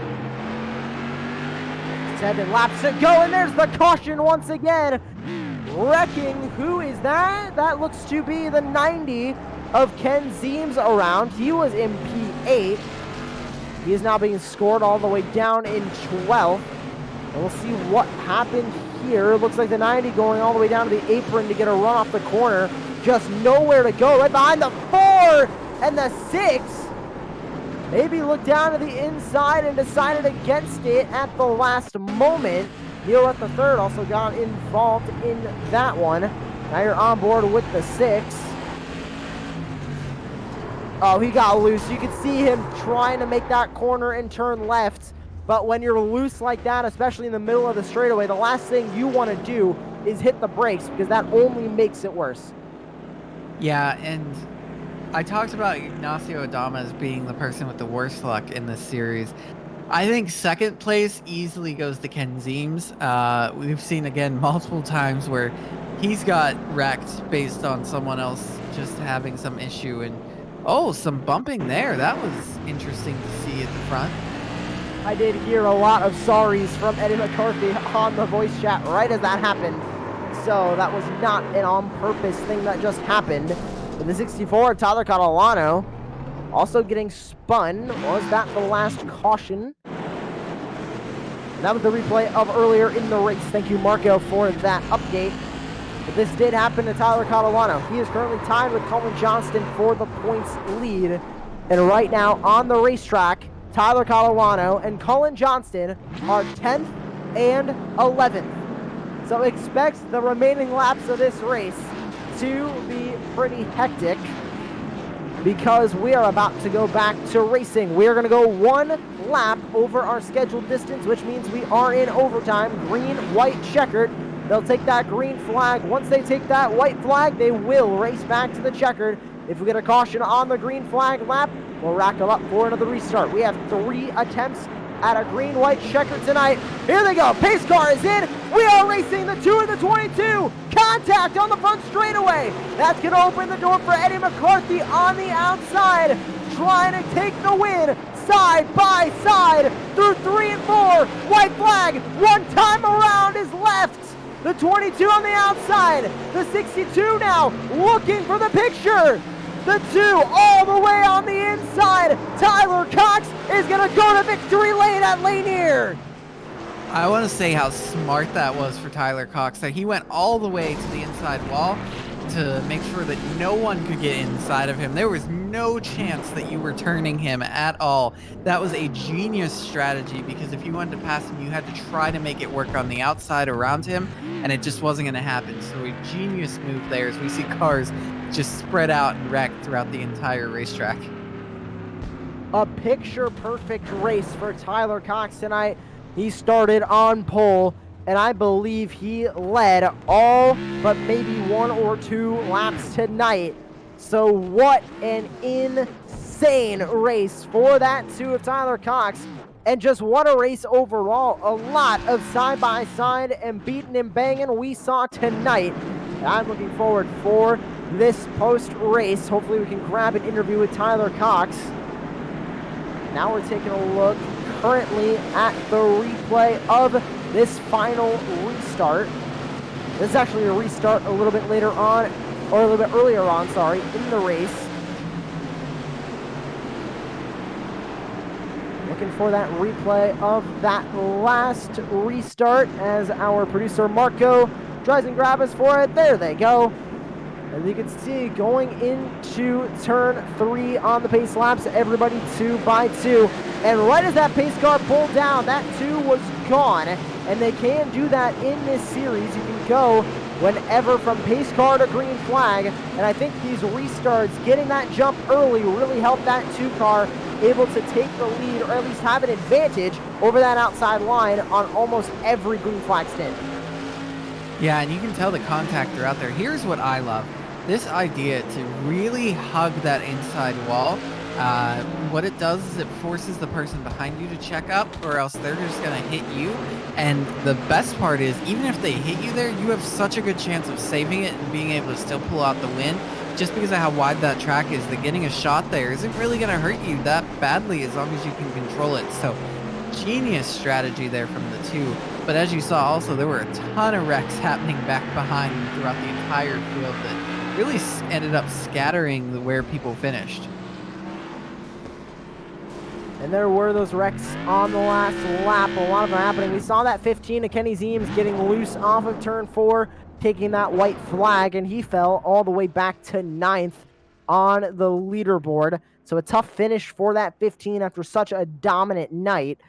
7 laps to go, and there's the caution once again. Wrecking, who is that? That looks to be the 90 of Ken Zeems around. He was in P8. He is now being scored all the way down in 12th. And we'll see what happened here. It looks like the 90 going all the way down to the apron to get a run off the corner. Just nowhere to go. Right behind the 4 and the 6. Maybe looked down to the inside and decided against it at the last moment. Neil at the 3rd also got involved in that one. Now you're on board with the 6. Oh, he got loose. You could see him trying to make that corner and turn left. But when you're loose like that, especially in the middle of the straightaway, the last thing you want to do is hit the brakes, because that only makes it worse. Yeah, and I talked about Ignacio Adama as being the person with the worst luck in this series. I think second place easily goes to Ken Zeems. We've seen, again, multiple times where he's got wrecked based on someone else just having some issue. And, oh, some bumping there. That was interesting to see at the front. I did hear a lot of sorries from Eddie McCarthy on the voice chat right as that happened. So that was not an on-purpose thing that just happened. In the 64, Tyler Catalano also getting spun. Was that the last caution? That was the replay of earlier in the race. Thank you, Marco, for that update. But this did happen to Tyler Catalano. He is currently tied with Colin Johnston for the points lead. And right now on the racetrack, Tyler Catalano and Colin Johnston are 10th and 11th. So expect the remaining laps of this race to be pretty hectic, because we are about to go back to racing. We are going to go 1 lap over our scheduled distance, which means we are in overtime. Green, white, checkered. They'll take that green flag. Once they take that white flag, they will race back to the checkered. If we get a caution on the green flag lap, we'll rack them up for another restart. We have 3 attempts at a green, white, checkered tonight. Here they go. Pace car is in. We are racing the 2 and the 22. Contact on the front straightaway. That's going to open the door for Eddie McCarthy on the outside, trying to take the win side by side through 3 and 4. White flag. 1 time around is left. The 22 on the outside. The 62 now looking for the picture. The 2 all the way on the inside. Tyler Cox is going to go to victory lane at Lanier. I want to say how smart that was for Tyler Cox, that he went all the way to the inside wall to make sure that no one could get inside of him. There was no chance that you were turning him at all. That was a genius strategy, because if you wanted to pass him, you had to try to make it work on the outside around him, and it just wasn't going to happen. So a genius move there, as we see cars just spread out and wrecked throughout the entire racetrack. A picture-perfect race for Tyler Cox tonight. He started on pole, and I believe he led all but maybe 1 or 2 laps tonight. So what an insane race for that 2 of Tyler Cox. And just what a race overall. A lot of side-by-side and beating and banging we saw tonight. I'm looking forward for this post-race. Hopefully we can grab an interview with Tyler Cox. Now we're taking a look currently at the replay of this final restart. This is actually a restart a little bit later on, or a little bit earlier on, sorry, in the race. Looking for that replay of that last restart as our producer Marco tries and grab us for it. There they go. As you can see, going into turn 3 on the pace laps, everybody 2 by 2. And right as that pace car pulled down, that 2 was gone. And they can do that in this series. You can go whenever from pace car to green flag. And I think these restarts, getting that jump early, really helped that 2 car able to take the lead, or at least have an advantage over that outside line on almost every green flag stint. Yeah, and you can tell the contact are out there. Here's what I love. This idea to really hug that inside wall. What it does is it forces the person behind you to check up, or else they're just going to hit you. And the best part is, even if they hit you there, you have such a good chance of saving it and being able to still pull out the win. Just because of how wide that track is, that getting a shot there isn't really going to hurt you that badly as long as you can control it. So, genius strategy there from the 2. But as you saw also, there were a ton of wrecks happening back behind throughout the entire field that really ended up scattering where people finished. And there were those wrecks on the last lap, a lot of them happening. We saw that 15 of Kenny Zeems getting loose off of turn 4, taking that white flag, and he fell all the way back to 9th on the leaderboard. So a tough finish for that 15 after such a dominant night.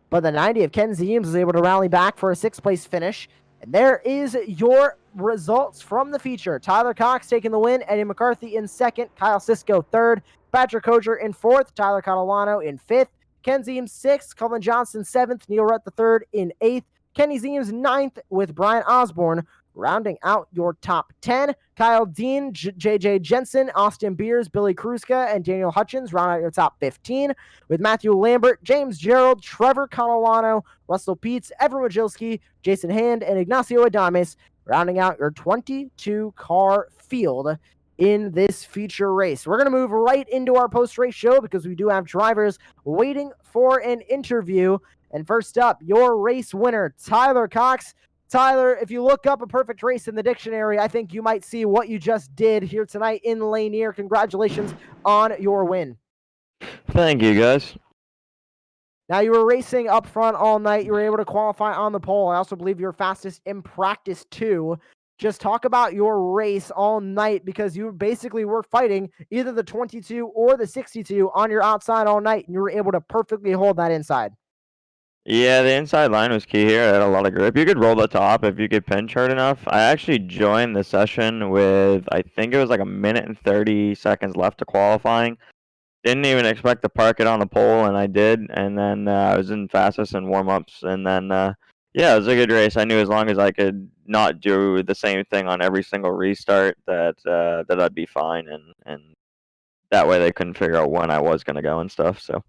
But the 90 of Ken Zeems was able to rally back for a 6th place finish. And there is your results from the feature. Tyler Cox taking the win, Eddie McCarthy in 2nd, Kyle Sisko 3rd, Patrick Kocher in 4th, Tyler Catalano in 5th, Ken Zeems 6th, Cullen Johnson 7th, Neil Rutt III in 8th, Kenny Zeems 9th, with Brian Osborne rounding out your top 10. Kyle Dean, JJ Jensen, Austin Beers, Billy Kruska, and Daniel Hutchins round out your top 15, with Matthew Lambert, James Gerald, Trevor Catalano, Russell Peets, Evan Wojcicki, Jason Hand, and Ignacio Adames rounding out your 22 car field in this feature race. We're going to move right into our post-race show because we do have drivers waiting for an interview. And first up, your race winner, Tyler Cox. Tyler, if you look up a perfect race in the dictionary, I think you might see what you just did here tonight in Lanier. Congratulations on your win. Thank you, guys. Now, you were racing up front all night. You were able to qualify on the pole. I also believe you were fastest in practice, too. Just talk about your race all night, because you basically were fighting either the 22 or the 62 on your outside all night, and you were able to perfectly hold that inside. Yeah, the inside line was key here. I had a lot of grip. You could roll the top if you could pinch hard enough. I actually joined the session with, I think it was like a minute and 30 seconds left to qualifying. Didn't even expect to park it on the pole, and I did. And then I was in fastest and warm-ups. And then, yeah, it was a good race. I knew as long as I could not do the same thing on every single restart that I'd be fine. And that way they couldn't figure out when I was going to go and stuff, so.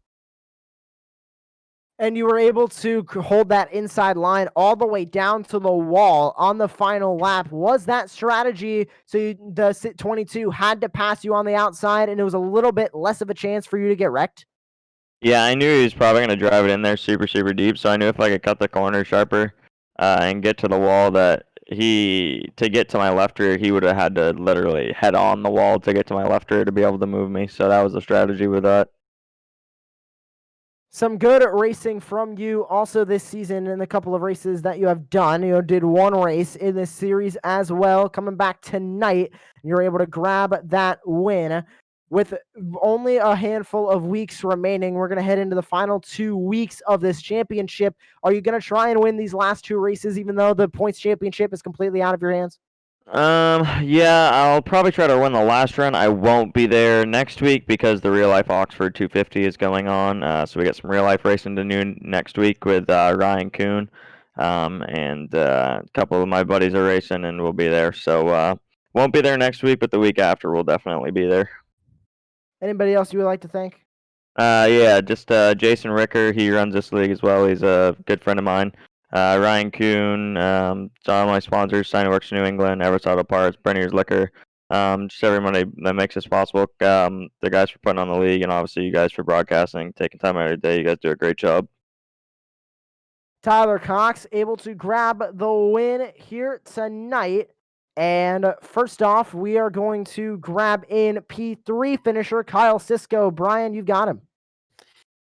And you were able to hold that inside line all the way down to the wall on the final lap. Was that strategy so the 22 had to pass you on the outside, and it was a little bit less of a chance for you to get wrecked? Yeah, I knew he was probably going to drive it in there super, super deep, so I knew if I could cut the corner sharper and get to the wall to get to my left rear, he would have had to literally head on the wall to get to my left rear to be able to move me. So that was the strategy with that. Some good racing from you also this season in the couple of races that you have done. You did one race in this series as well. Coming back tonight, you're able to grab that win. With only a handful of weeks remaining, we're going to head into the final 2 weeks of this championship. Are you going to try and win these last 2 races, even though the points championship is completely out of your hands? Yeah, I'll probably try to win the last run. I won't be there next week because the Real Life Oxford 250 is going on. So we got some real life racing to do next week with Ryan Kuhn. And a couple of my buddies are racing and we'll be there. So won't be there next week, but the week after we'll definitely be there. Anybody else you would like to thank? Yeah, just Jason Ricker. He runs this league as well. He's a good friend of mine. Ryan Kuhn, some of my sponsors, Sign Works New England, Everest Auto Parts, Brenner's Liquor. Just everybody that makes this possible. The guys for putting on the league, and obviously you guys for broadcasting, taking time out of your day. You guys do a great job. Tyler Cox able to grab the win here tonight. And first off, we are going to grab in P3 finisher Kyle Cisco. Brian, you've got him.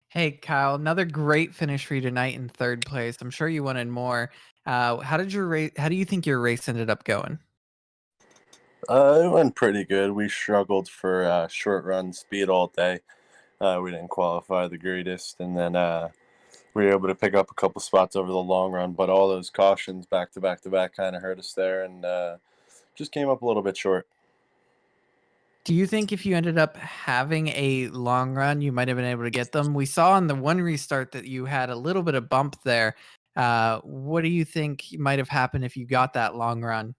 Hey, Kyle, another great finish for you tonight in third place. I'm sure you wanted more. How do you think your race ended up going? It went pretty good. We struggled for short run speed all day. We didn't qualify the greatest, and then we were able to pick up a couple spots over the long run. But all those cautions back to back to back kind of hurt us there, and just came up a little bit short. Do you think if you ended up having a long run, you might have been able to get them? We saw on the one restart that you had a little bit of bump there. What do you think might have happened if you got that long run?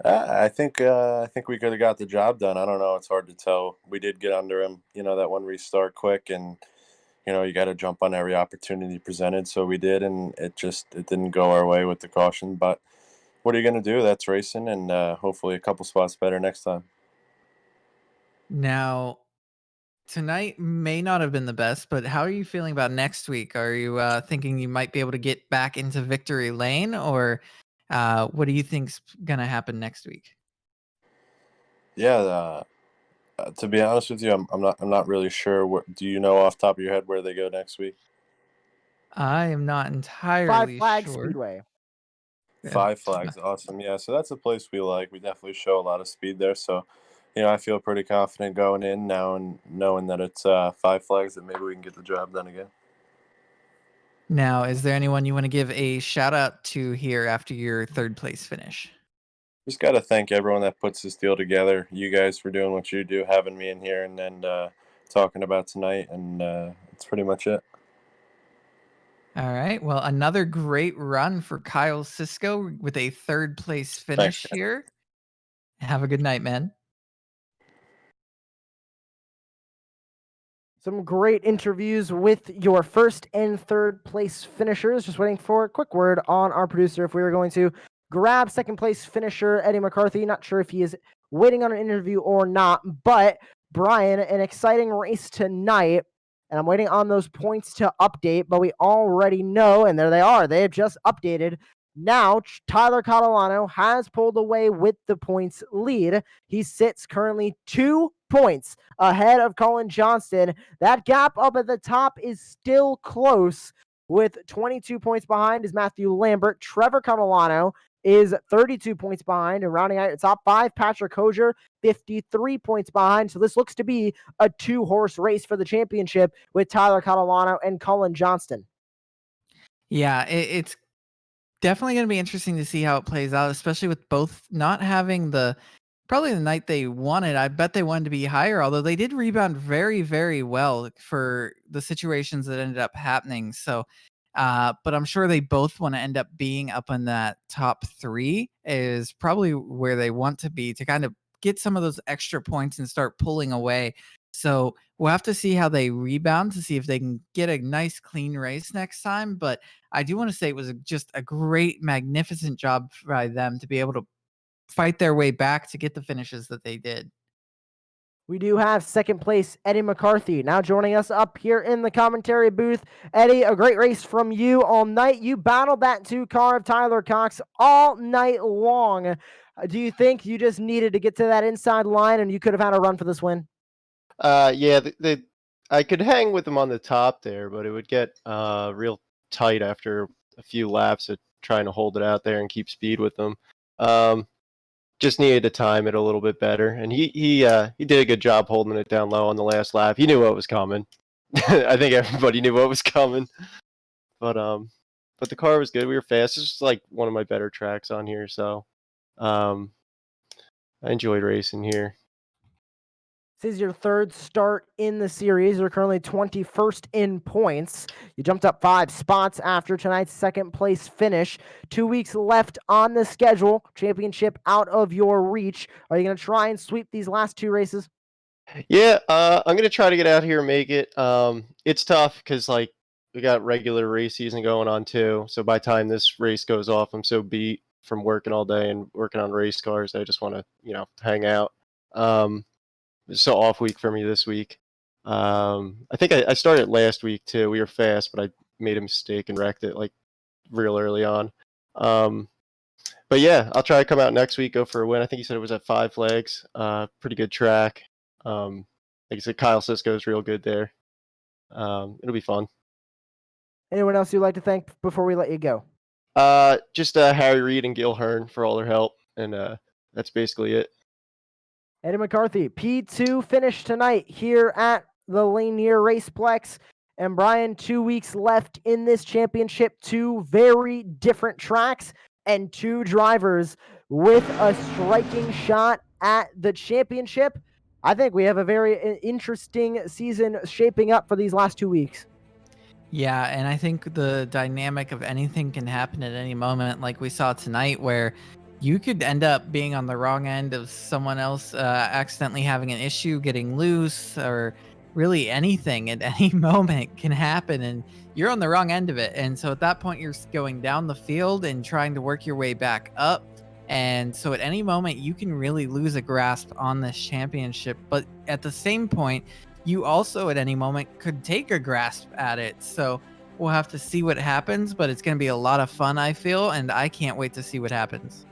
I think we could have got the job done. I don't know. It's hard to tell. We did get under him, that one restart quick, and you got to jump on every opportunity presented. So we did, and it didn't go our way with the caution. But what are you going to do? That's racing, and hopefully a couple spots better next time. Now, tonight may not have been the best, but how are you feeling about next week? Are you thinking you might be able to get back into victory lane, or what do you think's gonna happen next week? Yeah, to be honest with you, I'm not really sure. Do you know off the top of your head where they go next week? I am not Five entirely Flags sure. Speedway. Five Flags, awesome. Yeah, so that's a place we like. We definitely show a lot of speed there. So, I feel pretty confident going in now and knowing that it's Five Flags that maybe we can get the job done again. Now, is there anyone you want to give a shout out to here after your third place finish? Just got to thank everyone that puts this deal together. You guys for doing what you do, having me in here, and then talking about tonight. And that's pretty much it. All right. Well, another great run for Kyle Cisco with a third place Thanks, finish guys. here. Have a good night, man. Some great interviews with your first and third place finishers. Just waiting for a quick word on our producer if we are going to grab second place finisher Eddie McCarthy. Not sure if he is waiting on an interview or not, but Brian, an exciting race tonight. And I'm waiting on those points to update, but we already know, and there they are. They have just updated. Now, Tyler Catalano has pulled away with the points lead. He sits currently 2 points ahead of Colin Johnston. That gap up at the top is still close. With 22 points behind is Matthew Lambert. Trevor Catalano is 32 points behind, and rounding out your top 5, Patrick Hosier, 53 points behind. So this looks to be a 2-horse race for the championship with Tyler Catalano and Colin Johnston. Yeah, it's definitely going to be interesting to see how it plays out, especially with both not having probably the night they wanted. I bet they wanted to be higher, although they did rebound very, very well for the situations that ended up happening. So, but I'm sure they both want to end up being up in that top 3 is probably where they want to be to kind of get some of those extra points and start pulling away. So we'll have to see how they rebound to see if they can get a nice clean race next time. But I do want to say it was just a great, magnificent job by them to be able to fight their way back to get the finishes that they did. We do have second place Eddie McCarthy now joining us up here in the commentary booth. Eddie, a great race from you all night. You battled that 2 car of Tyler Cox all night long. Do you think you just needed to get to that inside line and you could have had a run for this win? Yeah, I could hang with them on the top there, but it would get real tight after a few laps of trying to hold it out there and keep speed with them. Just needed to time it a little bit better, and he did a good job holding it down low on the last lap. He knew what was coming. I think everybody knew what was coming, but the car was good. We were fast. It's just like one of my better tracks on here, so I enjoyed racing here. This is your third start in the series. You're currently 21st in points. You jumped up 5 spots after tonight's second place finish. 2 weeks left on the schedule. Championship out of your reach. Are you going to try and sweep these last 2 races? Yeah, I'm gonna try to get out here and make it. It's tough because like we got regular race season going on too. So by the time this race goes off, I'm so beat from working all day and working on race cars. I just want to, hang out. Um, it's so off week for me this week. I think I started last week too. We were fast, but I made a mistake and wrecked it like real early on. Um, but yeah, I'll try to come out next week, go for a win. I think he said it was at Five Flags. Pretty good track. Like I said, Kyle Sisko's real good there. It'll be fun. Anyone else you'd like to thank before we let you go? Just Harry Reid and Gil Hearn for all their help, and that's basically it. Eddie McCarthy, P2 finish tonight here at the Lanier Raceplex. And Brian, 2 weeks left in this championship, 2 very different tracks and 2 drivers with a striking shot at the championship. I think we have a very interesting season shaping up for these last 2 weeks. Yeah, and I think the dynamic of anything can happen at any moment, like we saw tonight, where you could end up being on the wrong end of someone else accidentally having an issue, getting loose, or really anything at any moment can happen, and you're on the wrong end of it. And so at that point, you're going down the field and trying to work your way back up. And so at any moment, you can really lose a grasp on this championship. But at the same point, you also at any moment could take a grasp at it. So we'll have to see what happens, but it's going to be a lot of fun, I feel, and I can't wait to see what happens.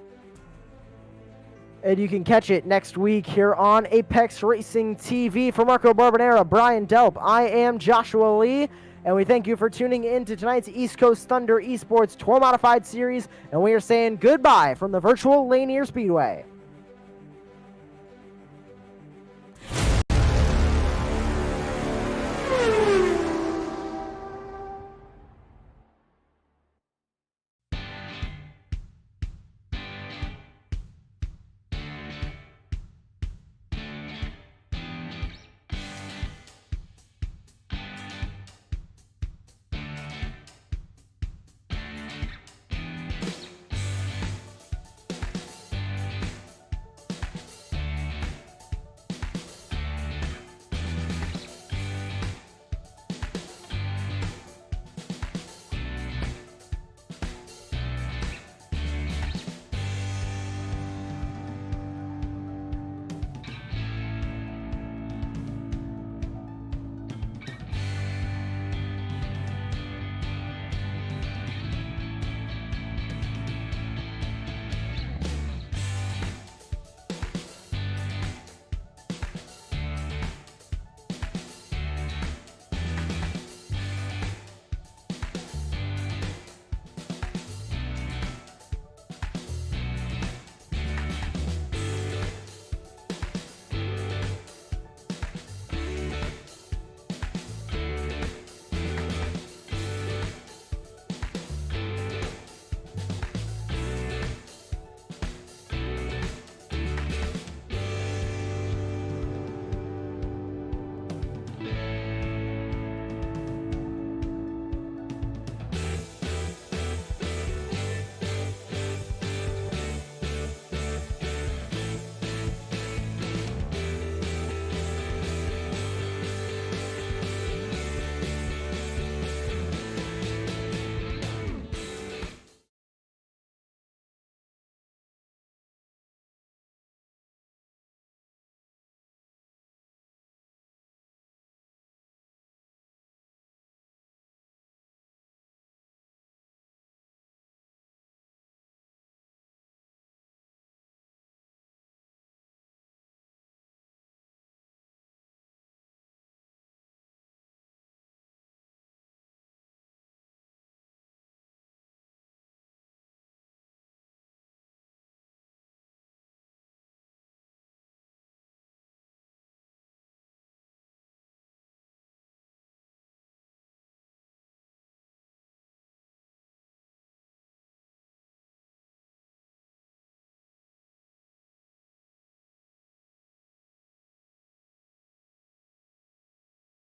And you can catch it next week here on Apex Racing TV. For Marco Barbonera, Brian Delp, I am Joshua Lee, and we thank you for tuning in to tonight's East Coast Thunder Esports Tour Modified Series, and we are saying goodbye from the virtual Lanier Speedway.